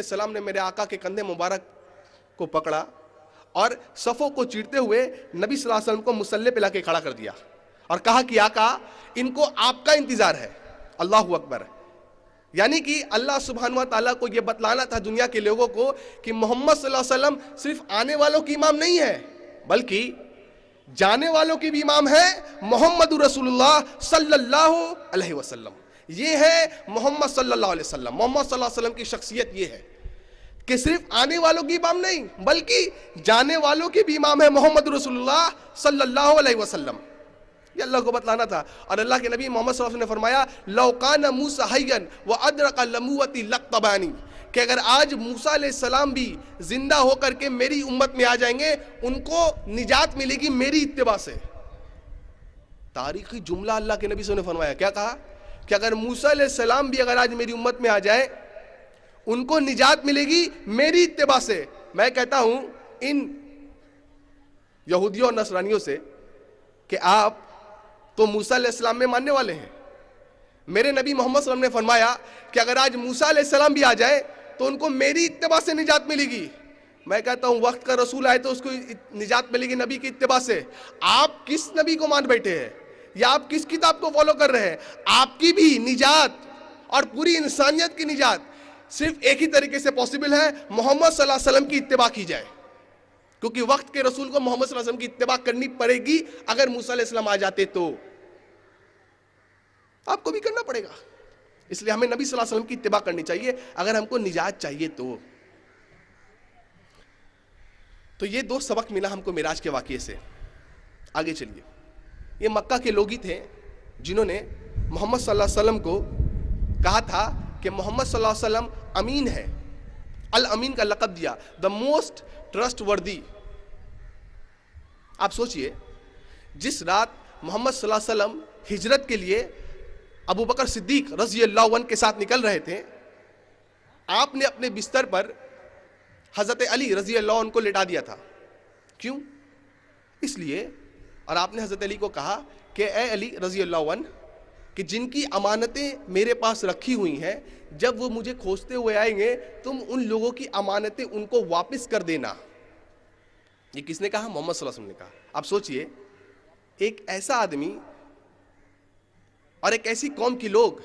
अलैहिस्सलाम ने मेरे आका के कंधे मुबारक को पकड़ा और सफ़ों को चीरते हुए नबी सल्लल्लाहु अलैहि वसल्लम को मुसल्ले पे लाके खड़ा कर दिया और कहा कि आका, इनको आपका इंतजार है। अल्लाहु अकबर। यानी कि अल्लाह सुब्हान व तआला को यह बतलाना था दुनिया के लोगों को कि मोहम्मद सल्लल्लाहु अलैहि वसल्लम सिर्फ आने वालों की इमाम नहीं है, बल्कि जाने वालों की भी इमाम है। मोहम्मद रसूलुल्लाह सल्लल्लाहु अलैहि वसल्लम, ये है मोहम्मद सल्लल्लाहु अलैहि वसल्लम। मोहम्मद सल्लल्लाहु अलैहि वसल्लम की शख्सियत ये है कि सिर्फ आने वालों की इमाम नहीं, बल्कि जाने वालों की भी इमाम है मोहम्मद रसूलुल्लाह सल्लल्लाहु अलैहि वसल्लम। ये अल्लाह को बतलाना था। और अल्लाह के नबी मोहम्मद सल्लल्लाहु अलैहि वसल्लम ने फरमाया, लौ कान मूसा हय्यन व अदरका लमुवती लक्तबानी, कि अगर आज मूसा अलैहिस्सलाम भी जिंदा होकर के मेरी उम्मत में आ जाएंगे, उनको निजात मिलेगी मेरी इत्तिबा से। तारीखी जुमला अल्लाह के नबी ने फरमाया, क्या कहा कि अगर मूसा अलैहिस्सलाम भी अगर आज मेरी उम्मत में आ जाए, उनको निजात मिलेगी मेरी इत्तिबा से। मैं कहता हूं इन यहूदियों और नसरानियों से कि आप तो मूसा अलैहिस्सलाम में मानने वाले हैं। मेरे नबी मोहम्मद सल्लल्लाहु अलैहि वसल्लम ने फरमाया कि अगर आज मूसा अलैहिस्सलाम भी आ जाए तो उनको मेरी इत्तिबा से निजात मिलेगी। मैं कहता हूं वक्त का रसूल आए तो उसको निजात मिलेगी नबी की इत्तिबा से। आप किस नबी को मान बैठे हैं या आप किस किताब को फॉलो कर रहे हैं? आपकी भी निजात और पूरी इंसानियत की निजात सिर्फ एक ही तरीके से पॉसिबल है, मोहम्मद सल्लल्लाहु अलैहि वसल्लम की इत्तिबा की जाए। क्योंकि वक्त के रसूल को मोहम्मद सल्लल्लाहु अलैहि वसल्लम की इत्तिबा करनी पड़ेगी। अगर मूसा अलैहिस्सलाम आ जाते तो आपको भी करना पड़ेगा। इसलिए हमें नबी सल्लल्लाहु अलैहि वसल्लम की इत्तिबा करनी चाहिए अगर हमको निजात चाहिए तो ये दो सबक मिला हमको मिराज के वाक़ये से। आगे चलिए। ये मक्का के लोग ही थे जिन्होंने मोहम्मद सल्लल्लाहु अलैहि वसल्लम को कहा था कि मोहम्मद सल्लल्लाहु अलैहि वसल्लम अमीन है। अल अमीन का लक़ब दिया, द मोस्ट ट्रस्ट वर्दी। आप सोचिए, जिस रात मोहम्मद सल्लल्लाहु अलैहि वसल्लम हिजरत के लिए अबू बकर सिद्दीक रज़ी अल्लाह अन्हु के साथ निकल रहे थे, आपने अपने बिस्तर पर हज़रत अली रज़ी अल्लाह अन्हु को लिटा दिया था। क्यों? इसलिए, और आपने हज़रत अली को कहा कि ए अली रज़ी अल्लाह अन्हु, कि जिनकी अमानतें मेरे पास रखी हुई हैं, जब वो मुझे खोजते हुए आएंगे तुम उन लोगों की अमानतें उनको वापस कर देना। ये किसने कहा? मोहम्मद सल्लल्लाहु अलैहि वसल्लम ने कहा। आप सोचिए, एक ऐसा आदमी और एक ऐसी कौम के लोग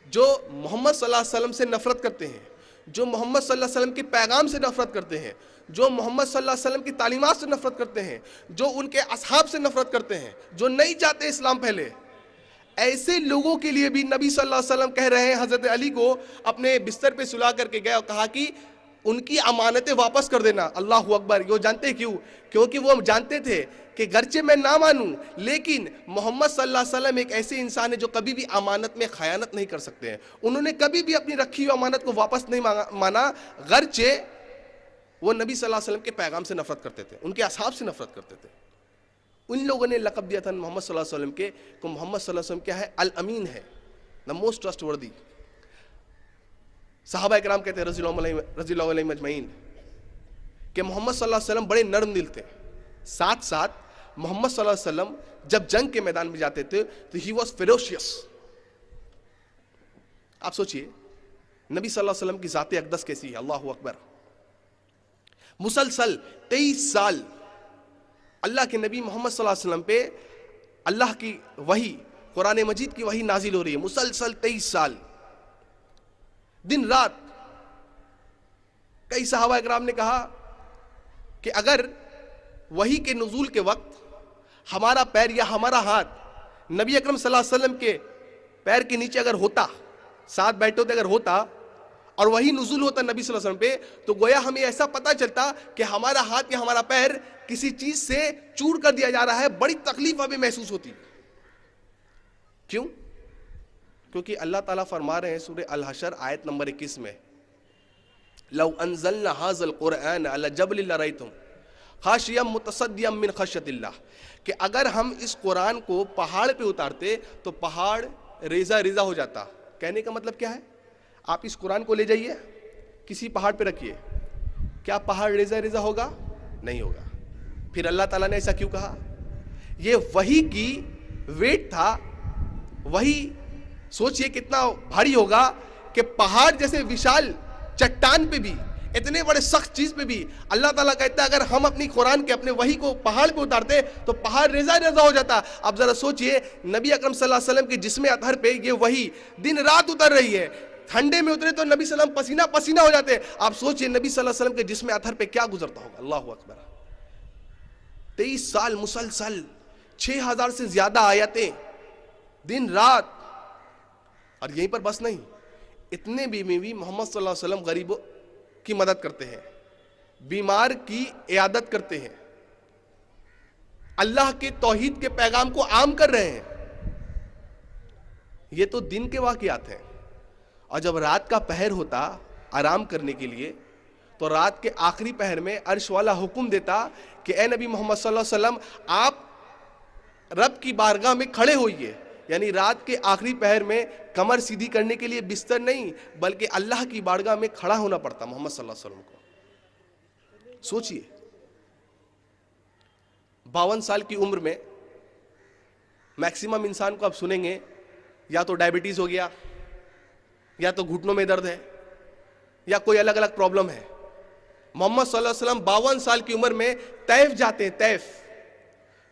जो मोहम्मद सल्लल्लाहु अलैहि वसल्लम से नफरत करते हैं, जो मोहम्मद सल्लल्लाहु अलैहि वसल्लम के पैगाम से नफरत करते हैं, जो मोहम्मद सल्लल्लाहु अलैहि वसल्लम की तालीमात से नफरत करते हैं, जो उनके असहाब से नफरत करते हैं, जो नहीं चाहते इस्लाम फैले, ऐसे लोगों के लिए भी नबी सल्लल्लाहु अलैहि वसल्लम कह रहे हैं, हज़रत अली को अपने बिस्तर पे सुला करके गए और कहा कि उनकी अमानतें वापस कर देना। अल्लाहु अकबर। वो जानते क्यों? क्योंकि वो जानते थे कि गरचे मैं ना मानूं, लेकिन मोहम्मद सल्लल्लाहु अलैहि वसल्लम एक ऐसे इंसान है जो कभी भी अमानत में खयानत नहीं कर सकते हैं। उन्होंने कभी भी अपनी रखी हुई अमानत को वापस नहीं माना, गरचे वो नबी सल्लल्लाहु अलैहि वसल्लम के पैगाम से नफरत करते थे, उनके असहाब से नफरत करते थे। उन लोगों ने लक़ब दिया था मोहम्मद सल्लल्लाहु अलैहि वसल्लम के को मोहम्मद सल्लल्लाहु अलैहि वसल्लम क्या है? अल अमीन है, द मोस्ट ट्रस्टवर्दी। सहाबा इकराम कहते हैं रज़ियल्लाहु अलैहिम अजमईन कि मोहम्मद सल्लल्लाहु अलैहि वसल्लम बड़े नरम दिल थे। साथ साथ मोहम्मद सल्लल्लाहु अलैहि वसल्लम जब जंग के मैदान में जाते थे तो ही वॉज फेरोशियस। आप सोचिए, नबी सल्लल्लाहु अलैहि वसल्लम की ज़ात अक़दस कैसी है। अल्लाहु अकबर। मुसलसल 23 साल अल्लाह के नबी मोहम्मद सल्लल्लाहु अलैहि वसल्लम पे अल्लाह की वही, कुरान मजीद की वही नाजिल हो रही है। मुसलसल 23 साल, दिन रात। कई सहाबा इकराम ने कहा कि अगर वही के नुज़ूल के वक्त हमारा पैर या हमारा हाथ नबी अकरम सल्लल्लाहु अलैहि वसल्लम के पैर के नीचे अगर होता, साथ बैठे होते अगर होता, और वही नुज़ूल होता नबी सल्लल्लाहु अलैहि वसल्लम पे, तो गोया हमें ऐसा पता चलता कि हमारा हाथ या हमारा पैर किसी चीज से चूर कर दिया जा रहा है। बड़ी तकलीफ हमें महसूस होती। क्यों? क्योंकि अल्लाह ताला फरमा रहे हैं सूरह अल हशर आयत नंबर 21 में, लौ अनज़लना हाज़ल क़ुरआन अला जबलिन लरअयतुम खाशियम मुतसद्दियम मिन खश्यतिल्लाह, कि अगर हम इस कुरान को पहाड़ पे उतारते तो पहाड़ रेजा रेजा हो जाता। कहने का मतलब क्या है? आप इस कुरान को ले जाइए, किसी पहाड़ पे रखिए, क्या पहाड़ रेजा रेजा होगा? नहीं होगा। फिर अल्लाह ताला ने ऐसा क्यों कहा? ये वही की वेट था। वही सोचिए कितना भारी होगा कि पहाड़ जैसे विशाल चट्टान पे भी, इतने बड़े सख्त चीज पे भी अल्लाह ताला कहता है अगर हम अपनी कुरान के अपने वही को पहाड़ पे उतारते तो पहाड़ रेजा रेजा हो जाता। अब जरा सोचिए, नबी अकरम सल्लल्लाहु अलैहि वसल्लम के जिस्म अतहर पे ये वही दिन रात उतर रही है, ठंडे में उतरे तो नबी सल्लम पसीना पसीना हो जाते। आप सोचिए नबी सल्लल्लाहु अलैहि वसल्लम के जिस्म अतहर पे क्या गुजरता होगा। अल्लाह अकबर। 23 साल मुसलसल 6000 से ज्यादा आयतें दिन रात। और यहीं पर बस नहीं, इतने भी में भी मोहम्मद सल्लल्लाहु अलैहि वसल्लम गरीबों की मदद करते हैं, बीमार की इयादत करते हैं, अल्लाह के तौहीद के पैगाम को आम कर रहे हैं। ये तो दिन के वाकयात हैं। और जब रात का पहर होता आराम करने के लिए, तो रात के आखिरी पहर में अर्श वाला हुक्म देता कि ए नबी मोहम्मद सल्लल्लाहु अलैहि वसल्लम आप रब की बारगाह में खड़े होइए। यानी रात के आखिरी पहर में कमर सीधी करने के लिए बिस्तर नहीं, बल्कि अल्लाह की बारगाह में खड़ा होना पड़ता मोहम्मद सल्लल्लाहु अलैहि वसल्लम को। सोचिए 52 साल की उम्र में मैक्सिमम इंसान को आप सुनेंगे या तो डायबिटीज हो गया, या तो घुटनों में दर्द है, या कोई अलग अलग प्रॉब्लम है। मोहम्मद सल्लल्लाहु अलैहि वसल्लम 52 साल की उम्र में तैफ जाते हैं। तैफ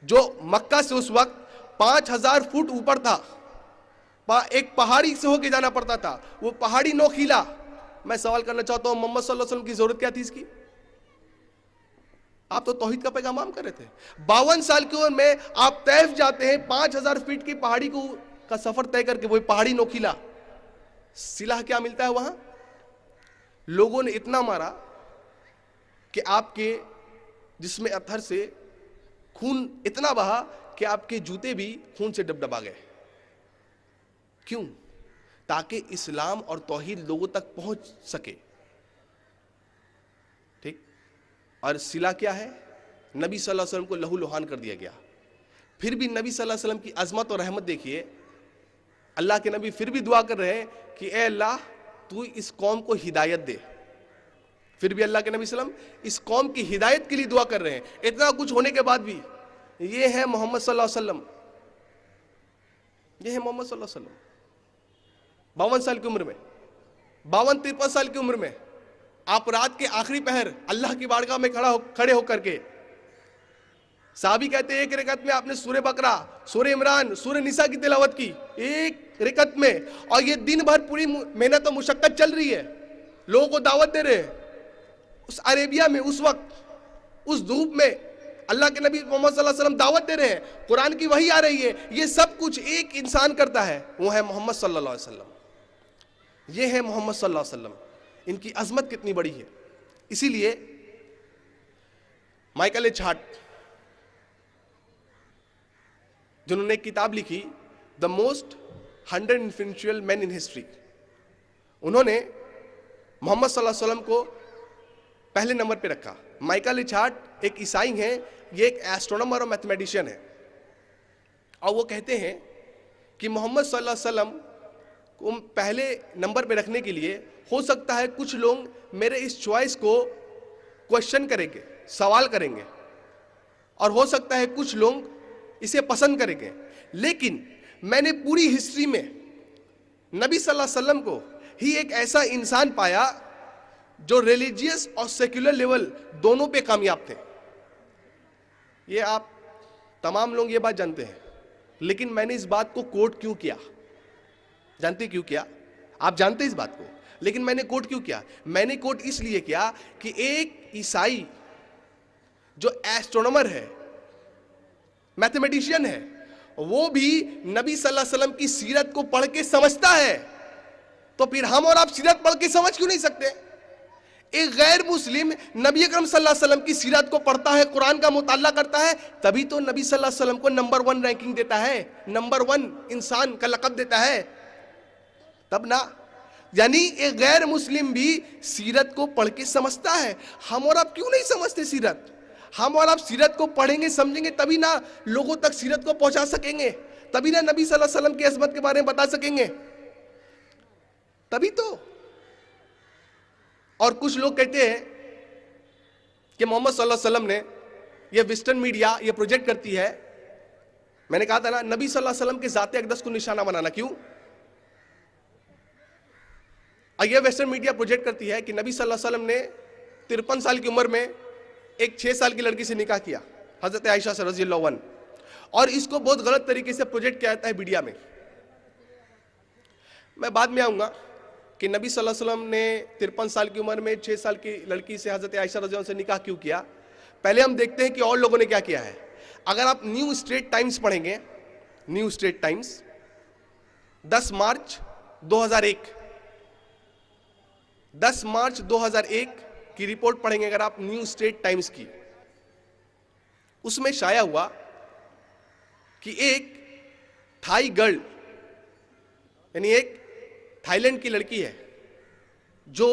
जो मक्का से उस वक्त 5000 फुट ऊपर था, एक पहाड़ी से होके जाना पड़ता था, वो पहाड़ी नोखीला। मैं सवाल करना चाहता हूं मोहम्मद सल्लल्लाहु अलैहि वसल्लम की जरूरत क्या थी इसकी? आप तो तौहीद का पैगाम आम कर रहे थे। 52 साल की उम्र में आप तैफ जाते हैं, 5000 फीट की पहाड़ी का सफर तय करके, वो पहाड़ी नोखीला। सिला क्या मिलता है वहां? लोगों ने इतना मारा कि आपके जिसमें अत्थर से खून इतना बहा कि आपके जूते भी खून से डबडबा गए। क्यों? ताकि इस्लाम और तौहीद लोगों तक पहुंच सके। ठीक। और सिला क्या है? नबी सल्लल्लाहु अलैहि वसल्लम को लहू लुहान कर दिया गया। फिर भी नबी सल्लल्लाहु अलैहि वसल्लम की अजमत और रहमत देखिए, अल्लाह के नबी फिर भी दुआ कर रहे हैं कि ए अल्लाह तू इस कौम को हिदायत दे। फिर भी अल्लाह के नबी सल्लम इस कौम की हिदायत के लिए दुआ कर रहे हैं। इतना कुछ होने के बाद भी ये है मोहम्मद सल्लल्लाहु अलैहि वसल्लम, ये है मोहम्मद सल्लल्लाहु अलैहि वसल्लम। 52 साल की उम्र में, 52-53 साल की उम्र में आप रात के आखिरी पहर अल्लाह की बारगाह में खड़े होकर के, साहबी कहते हैं एक रकत में आपने सूरह बकरा, सूरह इमरान, सूरह निसा की तिलावत की एक रकत में, और ये दिन भर पूरी मेहनत और मुशक्कत चल रही है, लोगों को दावत दे रहे हैं। उस अरेबिया में उस वक्त उस धूप में अल्लाह के नबी मोहम्मद सल्लल्लाहु अलैहि वसल्लम दावत दे रहे हैं, कुरान की वही आ रही है। ये सब कुछ एक इंसान करता है, वो है मोहम्मद सल्लल्लाहु अलैहि वसल्लम। ये है मोहम्मद सल्लल्लाहु अलैहि वसल्लम। इनकी अजमत कितनी बड़ी है। इसीलिए माइकल एच हार्ट, जिन्होंने एक किताब लिखी the most 100 influential man in history, उन्होंने मोहम्मद सल्लल्लाहु अलैहि वसल्लम को पहले नंबर पे रखा। माइकल एच हार्ट एक ईसाई हैं, ये एक एस्ट्रोनॉमर और मैथमेटिशियन है, और वो कहते हैं कि मोहम्मद सल्लल्लाहु अलैहि वसल्लम को पहले नंबर पे रखने के लिए हो सकता है कुछ लोग मेरे इस चॉइस को क्वेश्चन करेंगे, सवाल करेंगे, और हो सकता है कुछ लोग इसे पसंद करेंगे, लेकिन मैंने पूरी हिस्ट्री में नबी सल्लल्लाहु अलैहि वसल्लम को ही एक ऐसा इंसान पाया जो रिलीजियस और सेक्युलर लेवल दोनों पे कामयाब थे। ये आप तमाम लोग ये बात जानते हैं, लेकिन मैंने इस बात को कोट क्यों किया? जानते क्यों किया? आप जानते इस बात को, लेकिन मैंने कोट क्यों किया? मैंने कोट इसलिए किया कि एक ईसाई जो एस्ट्रोनॉमर है, मैथमेटिशियन है, वो भी नबी सल्लल्लाहु अलैहि वसल्लम की सीरत को पढ़ के समझता है, तो फिर हम और आप सीरत पढ़ के समझ क्यों नहीं सकते? एक गैर मुस्लिम नबी अकरम सल्लल्लाहु अलैहि वसल्लम की सीरत को पढ़ता है, कुरान का मुताला करता है, तभी तो नबी सल्लल्लाहु अलैहि वसल्लम को नंबर 1 रैंकिंग देता है, नंबर 1 इंसान का लक़ब देता है, तब ना। यानी एक गैर मुस्लिम भी सीरत को पढ़ के समझता है। हम और आप क्यों नहीं समझते सीरत? हम और आप सीरत को पढ़ेंगे, समझेंगे, तभी ना लोगों तक सीरत को पहुंचा सकेंगे, तभी ना नबी सल्लल्लाहु अलैहि वसल्लम की अज़मत के बारे में बता सकेंगे, तभी तो। और कुछ लोग कहते हैं कि मोहम्मद सल्लल्लाहु अलैहि वसल्लम ने, ये वेस्टर्न मीडिया ये प्रोजेक्ट करती है, मैंने कहा था ना नबी सल्लल्लाहु अलैहि वसल्लम के ज़ाते अक़दस को निशाना बनाना। क्यों? और यह वेस्टर्न मीडिया प्रोजेक्ट करती है कि नबी सल्लल्लाहु अलैहि वसल्लम ने 53 साल की उम्र में एक 6 साल की लड़की से निकाह किया, हजरत आयशा से रज़ियल्लाहु अन्हा, और इसको बहुत गलत तरीके से प्रोजेक्ट किया जाता है मीडिया में। मैं बाद में आऊंगा कि नबी सल्लल्लाहु अलैहि वसल्लम ने 53 साल की उम्र में 6 साल की लड़की से, हजरत आयशा रज़ियल्लाहु अन्हा से निकाह क्यों किया। पहले हम देखते हैं कि और लोगों ने क्या किया है। अगर आप न्यू स्ट्रेट टाइम्स पढ़ेंगे, न्यू स्ट्रेट टाइम्स 10 मार्च 2001, 10 मार्च 2001 की रिपोर्ट पढ़ेंगे अगर आप न्यू स्ट्रेट टाइम्स की, उसमें शाया हुआ कि एक थाई गर्ल, यानी एक थाईलैंड की लड़की है जो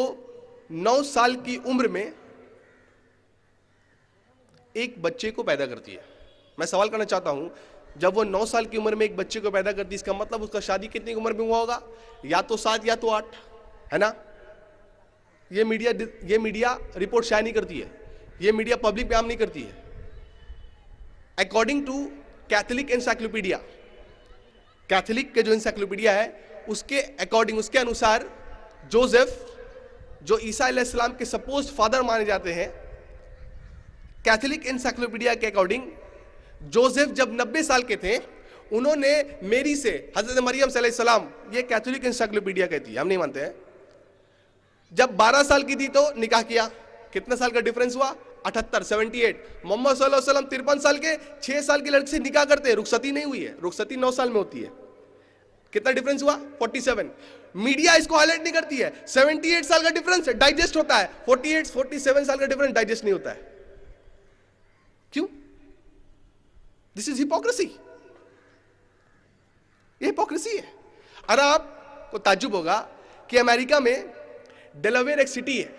9 साल की उम्र में एक बच्चे को पैदा करती है। मैं सवाल करना चाहता हूं, जब वो 9 साल की उम्र में एक बच्चे को पैदा करती है, इसका मतलब उसका शादी कितनी उम्र में हुआ होगा? या तो 7 या तो 8, है ना। ये मीडिया रिपोर्ट शाया नहीं करती है, ये मीडिया पब्लिक बयान नहीं करती है। According to Catholic encyclopedia, Catholic के जो एनसाइक्लोपीडिया है उसके अकॉर्डिंग, उसके अनुसार जोसेफ, जो ईसा अलैहिस्सलाम के सपोज्ड फादर माने जाते हैं, कैथोलिक एनसाइक्लोपीडिया के अकॉर्डिंग जोसेफ जब 90 साल के थे, उन्होंने मेरी से, हजरत मरियम सलाम, ये कैथोलिक एनसाइक्लोपीडिया कहती है, हम नहीं मानते हैं, जब 12 साल की थी तो निकाह किया। कितना साल का डिफरेंस हुआ? 78, 78। मोहम्मद सल्लल्लाहु अलैहि वसल्लम 53 साल के 6 साल की लड़की से निकाह करते हैं, रुखसती नहीं हुई है, रुखसती 9 साल में होती है। कितना डिफरेंस हुआ? 47। मीडिया इसको हाईलाइट नहीं करती है। 78 साल का डिफरेंस डाइजेस्ट होता है, 48, 47 साल का डिफरेंस डाइजेस्ट नहीं होता है। क्यों? दिस इज हिपोक्रेसी, ये हिपोक्रेसी है। और आपको ताज्जुब होगा कि अमेरिका में डेलावेयर एक सिटी है,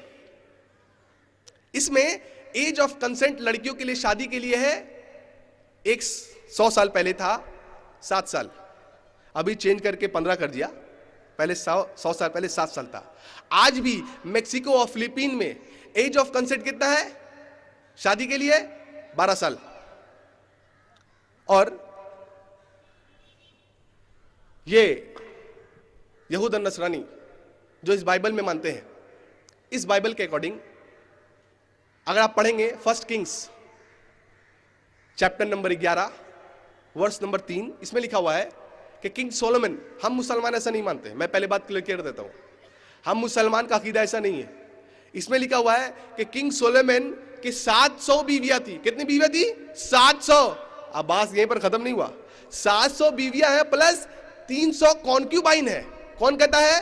इसमें एज ऑफ कंसेंट लड़कियों के लिए शादी के लिए है, 100 साल पहले था 7 साल, अभी चेंज करके 15 कर दिया, पहले 100 साल पहले 7 साल था। आज भी मेक्सिको और फिलीपीन में एज ऑफ कंसेंट कितना है शादी के लिए? 12 साल। और ये यहूद और नसरानी जो इस बाइबल में मानते हैं, इस बाइबल के अकॉर्डिंग अगर आप पढ़ेंगे 1 Kings chapter number 11 verse number 3, इसमें लिखा हुआ है कि किंग सोलोमन, हम मुसलमान ऐसा नहीं मानते, मैं पहले बात क्लियर कर देता हूं, हम मुसलमान का अकीदा ऐसा नहीं है। इसमें लिखा हुआ है कि किंग सोलोमन की 700 बीवियां थी। कितनी बीवियां थी? 700। अब बात यहीं पर खत्म नहीं हुआ, 700 बीवियां हैं प्लस 300 कॉन्क्यूबाइन है। कौन कहता है?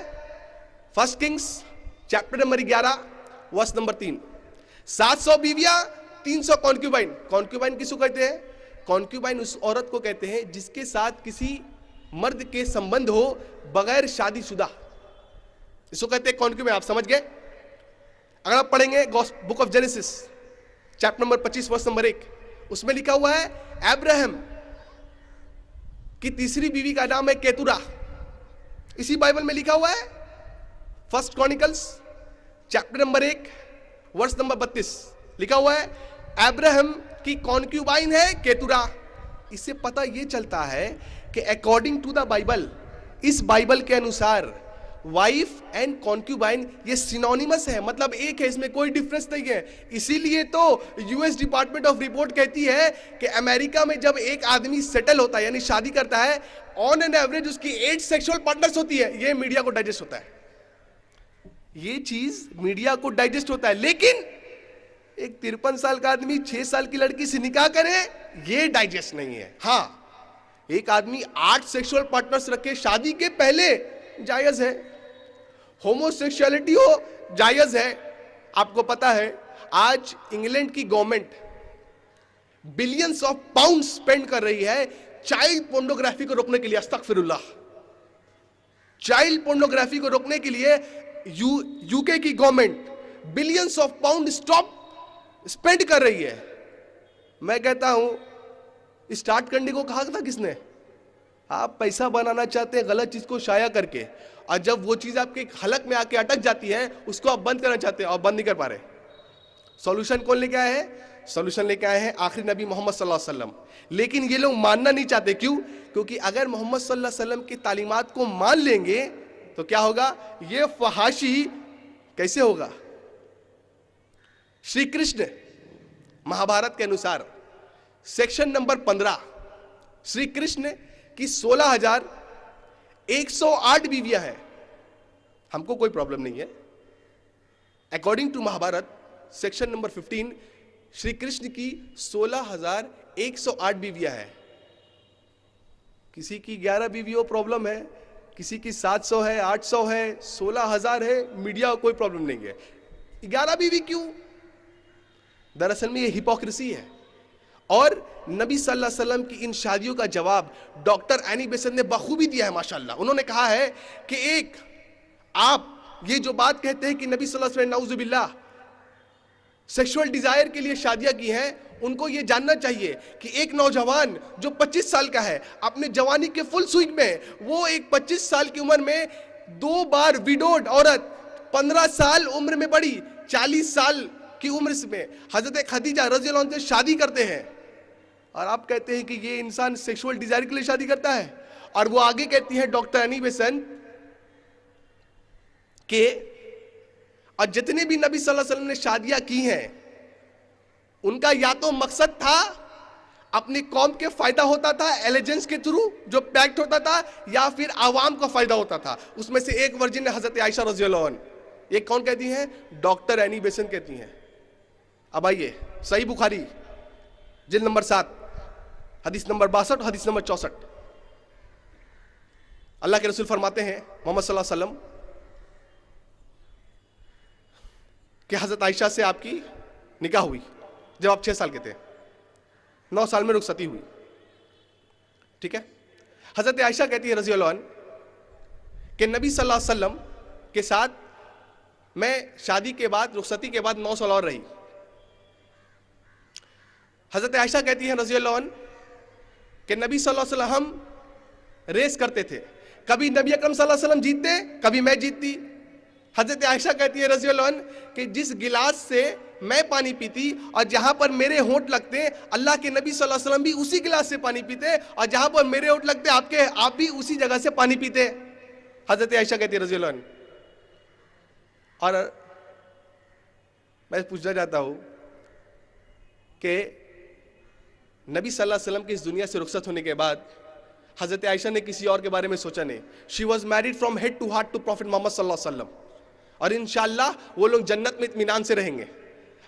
1 Kings chapter number 11 verse number 3। 700 बीवियां, 300 कॉन्क्यूबाइन। कॉन्क्यूबाइन किसको कहते हैं? कॉन्क्यूबाइन उस औरत को कहते हैं जिसके साथ किसी मर्द के संबंध हो बगैर शादीशुदा, इसको कहते हैं कॉन्क्यूबाइन। आप समझ गए? अगर आप पढ़ेंगे book of Genesis chapter number 25 verse number 1, उसमें लिखा हुआ है अब्राहम की तीसरी बीवी का नाम है केतुरा। इसी बाइबल में लिखा हुआ है 1 Chronicles chapter number 1 verse number 32, लिखा हुआ है अब्राहम की कॉन्क्यूबाइन है केतुरा। इससे पता यह चलता है कि अकॉर्डिंग टू द बाइबल, इस बाइबल के अनुसार वाइफ एंड कॉन्क्यूबाइन ये सिनोनिमस है, मतलब एक है, इसमें कोई डिफरेंस नहीं है। इसीलिए तो यूएस डिपार्टमेंट ऑफ रिपोर्ट कहती है कि अमेरिका में जब एक आदमी सेटल होता है यानी शादी करता है, ऑन एन एवरेज उसकी 8 सेक्सुअल पार्टनर्स होती है। ये मीडिया को डाइजेस्ट होता है, ये चीज मीडिया को डाइजेस्ट होता है। लेकिन एक 53 साल का आदमी 6 साल की लड़की से निकाह करे, ये डाइजेस्ट नहीं है। हाँ, एक आदमी 8 सेक्सुअल पार्टनर्स रखे शादी के पहले, जायज है। होमोसेक्सुअलिटी हो, जायज है। आपको पता है आज इंग्लैंड की government billions of pound spend कर रही है चाइल्ड पोर्नोग्राफी को रोकने के लिए। अस्तगफिरुल्लाह, चाइल्ड पोर्नोग्राफी को रोकने के लिए यूके की government billions of pound spend कर रही है। मैं कहता हूं स्टार्ट करने को कहा था किसने? आप पैसा बनाना चाहते हैं गलत चीज को शाया करके, और जब वो चीज आपके हलक में आके अटक जाती है उसको आप बंद करना चाहते हैं और बंद नहीं कर पा रहे। सॉल्यूशन कौन लेके आए हैं? सॉल्यूशन लेके आए हैं आखिरी नबी मोहम्मद सल्लल्लाहु अलैहि वसल्लम। लेकिन ये लोग मानना नहीं चाहते। क्यों? क्योंकि अगर मोहम्मद सल्लल्लाहु अलैहि वसल्लम की तालीमात को मान लेंगे तो क्या होगा? ये फहाशी कैसे होगा? श्री कृष्ण महाभारत के अनुसार सेक्शन नंबर 15, श्री कृष्ण की 16,108 बीवियां हैं। हमको कोई प्रॉब्लम नहीं है। According to Mahabharata section number 15, Shri Krishna की 16,108 बीवियां हैं। किसी की 11 बीवियों प्रॉब्लम है, किसी की 700 है, 800 है, 16,000 है, मीडिया कोई प्रॉब्लम नहीं है। 11 बीवी क्यों? दरअसल में ये हिपोक्रेसी है। और नबी सल्लल्लाहु अलैहि वसल्लम की इन शादियों का जवाब डॉक्टर एनी बेसेंट ने बखूबी दिया है माशाल्लाह। उन्होंने कहा है कि एक आप ये जो बात कहते हैं कि नबी सल्लल्लाहु अलैहि वसल्लम नाउजुबिल्लाह सेक्सुअल डिजायर के लिए शादियां की हैं, उनको ये जानना चाहिए कि एक नौजवान जो 25 साल का है, अपने जवानी के फुल स्विंग में, वो एक 25 साल की उम्र में 2 बार विडोड औरत, 15 साल उम्र में बड़ी, 40 साल की उम्र में हजरत खदीजा रज़ियल्लाहु अन्हा से शादी करते हैं। और आप कहते हैं कि ये इंसान सेक्सुअल डिजायर के लिए शादी करता है। और वो आगे कहती है डॉक्टर एनी बेसेंट के, और जितने भी नबी सल्लल्लाहु अलैहि वसल्लम ने शादियां की हैं, उनका या तो मकसद था अपनी कौम के फायदा होता था एलिजेंस के थ्रू जो पैक्ट होता था, या फिर आवाम का फायदा होता था। उसमें से एक वर्जिन है हजरत आयशा रज़ियल्लाहु अन्हा। ये कौन कहती हैं? डॉक्टर एनी बेसेंट कहती हैं। अब आइए सही बुखारी जिल्द नंबर 7 हदीस नंबर 62 हदीस नंबर 64। अल्लाह के रसूल फरमाते हैं मोहम्मद सल्लल्लाहु अलैहि वसल्लम कि हजरत आयशा से आपकी निकाह हुई जब आप 6 साल के थे, 9 साल में रुखसती हुई। ठीक है। हजरत आयशा कहती है रज़ियल्लाहु अन्हा कि नबी सल्लल्लाहु अलैहि वसल्लम के साथ मैं शादी के बाद, रुखसती के बाद 9 साल और रही। हजरत आयशा कहती है रज़ियल्लाहु अन्हा कि नबी सल्लल्लाहु अलैहि वसल्लम हम रेस करते थे, कभी नबी अकरम सल्लल्लाहु अलैहि वसल्लम जीतते, कभी मैं जीतती। हजरत आयशा कहती है रज़ियल्लाहु अन्हा कि जिस गिलास से मैं पानी पीती और जहां पर मेरे होंठ लगते, अल्लाह के नबी सल्लल्लाहु अलैहि वसल्लम भी उसी गिलास से पानी पीते, और जहां पर मेरे होंठ लगते आप भी उसी जगह से पानी पीते। हजरत आयशा कहती है रज़ियल्लाहु अन्हा। और मैं पूछना चाहता हूं कि नबी सल्लल्लाहु अलैहि वसल्लम की इस दुनिया से रुखसत होने के बाद हजरत आयशा ने किसी और के बारे में सोचा नहीं। She was married from head to heart to prophet Muhammad सल्लल्लाहु अलैहि वसल्लम, और इंशाअल्लाह वो लोग जन्नत में इत्मीनान से रहेंगे।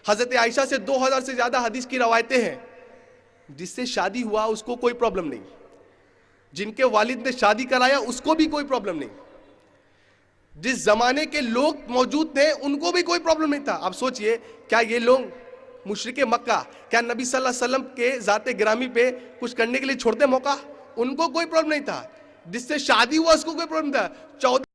हजरत आयशा से 2000 से ज्यादा हदीस की रवायतें हैं। जिससे शादी हुआ उसको कोई प्रॉब्लम नहीं, जिनके वालिद ने शादी कराया उसको भी कोई प्रॉब्लम नहीं, जिस जमाने के लोग मौजूद थे उनको भी कोई प्रॉब्लम नहीं था। आप सोचिए, क्या ये लोग मुशरिके मक्का क्या नबी सल्लल्लाहु अलैहि वसल्लम के जाते गिरामी पे कुछ करने के लिए छोड़ते मौका? उनको कोई प्रॉब्लम नहीं था। जिससे शादी हुआ उसको कोई प्रॉब्लम था। 14